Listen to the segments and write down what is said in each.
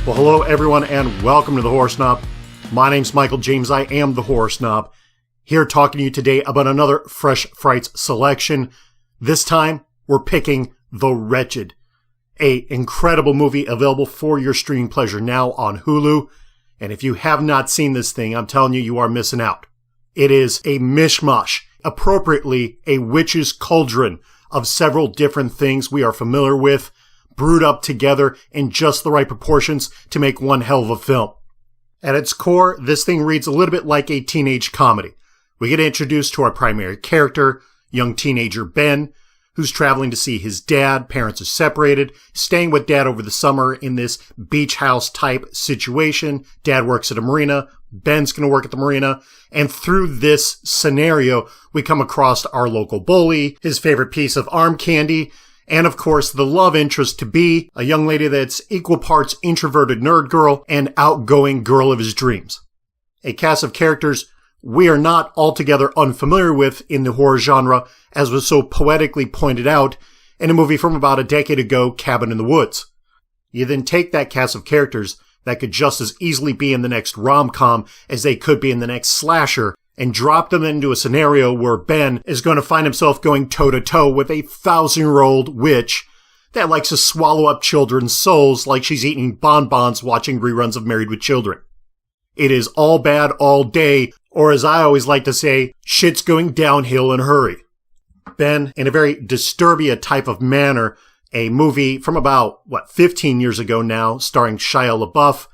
Well, hello everyone and welcome to The Horror Snob. My name's Michael James. I am The Horror Snob. Here talking to you today about another fresh Frights selection. This time, we're picking The Wretched, a incredible movie available for your streaming pleasure now on Hulu. And if you have not seen this thing, I'm telling you, you are missing out. It is a mishmash, appropriately a witch's cauldron of several different things we are familiar with, brewed up together in just the right proportions to make one hell of a film. At its core, this thing reads a little bit like a teenage comedy. We get introduced to our primary character, young teenager Ben, who's traveling to see his dad. Parents are separated, staying with dad over the summer in this beach house type situation. Dad works at a marina. Ben's going to work at the marina. And through this scenario, we come across our local bully, his favorite piece of arm candy, and of course, the love interest to be a young lady that's equal parts introverted nerd girl and outgoing girl of his dreams. A cast of characters we are not altogether unfamiliar with in the horror genre, as was so poetically pointed out in a movie from about a decade ago, Cabin in the Woods. You then take that cast of characters that could just as easily be in the next rom-com as they could be in the next slasher, and drop them into a scenario where Ben is going to find himself going toe-to-toe with a 1,000-year-old witch that likes to swallow up children's souls like she's eating bonbons watching reruns of Married with Children. It is all bad all day, or as I always like to say, shit's going downhill in a hurry. Ben, in a very Disturbia type of manner, a movie from about, 15 years ago now, starring Shia LaBeouf,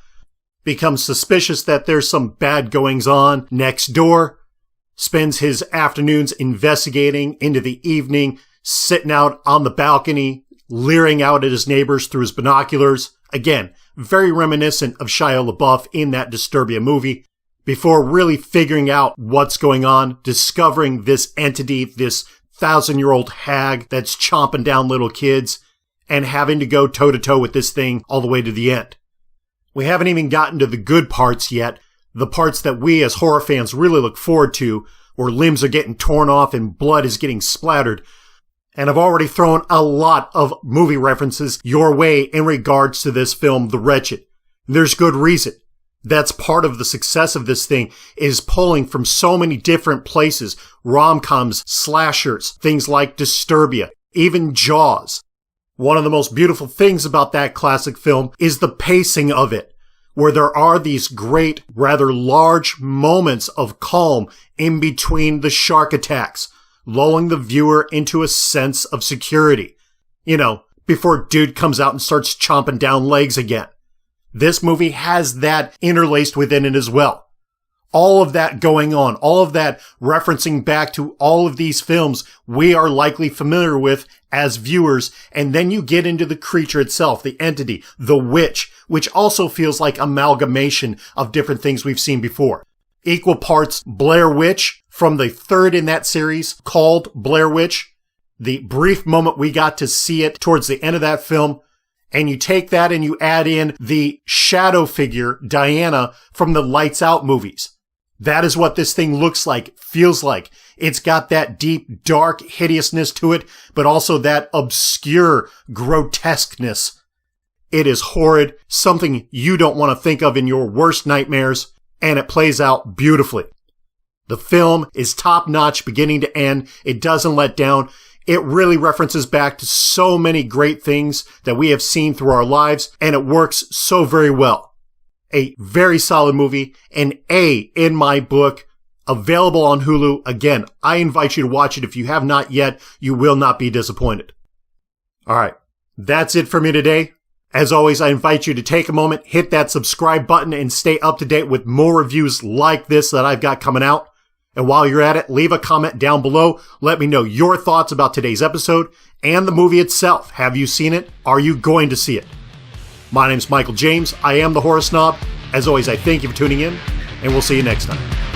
becomes suspicious that there's some bad goings-on next door, spends his afternoons investigating into the evening, sitting out on the balcony, leering out at his neighbors through his binoculars. Again, very reminiscent of Shia LaBeouf in that Disturbia movie, before really figuring out what's going on, discovering this entity, this 1,000-year-old hag that's chomping down little kids, and having to go toe-to-toe with this thing all the way to the end. We haven't even gotten to the good parts yet, the parts that we as horror fans really look forward to, where limbs are getting torn off and blood is getting splattered. And I've already thrown a lot of movie references your way in regards to this film, The Wretched. There's good reason. That's part of the success of this thing, is pulling from so many different places, rom-coms, slashers, things like Disturbia, even Jaws. One of the most beautiful things about that classic film is the pacing of it, where there are these great, rather large moments of calm in between the shark attacks, lulling the viewer into a sense of security. You know, before dude comes out and starts chomping down legs again. This movie has that interlaced within it as well. All of that going on, all of that referencing back to all of these films we are likely familiar with as viewers, and then you get into the creature itself, the entity, the witch, which also feels like amalgamation of different things we've seen before. Equal parts Blair Witch from the third in that series called Blair Witch, the brief moment we got to see it towards the end of that film, and you take that and you add in the shadow figure, Diana, from the Lights Out movies. That is what this thing looks like, feels like. It's got that deep, dark hideousness to it, but also that obscure grotesqueness. It is horrid, something you don't want to think of in your worst nightmares, and it plays out beautifully. The film is top-notch beginning to end. It doesn't let down. It really references back to so many great things that we have seen through our lives, and it works so very well. A very solid movie, an A in my book, available on Hulu. Again, I invite you to watch it. If you have not yet, you will not be disappointed. All right, that's it for me today. As always, I invite you to take a moment, hit that subscribe button, and stay up to date with more reviews like this that I've got coming out. And while you're at it, leave a comment down below. Let me know your thoughts about today's episode and the movie itself. Have you seen it? Are you going to see it? My name's Michael James. I am the Horror Snob. As always, I thank you for tuning in, and we'll see you next time.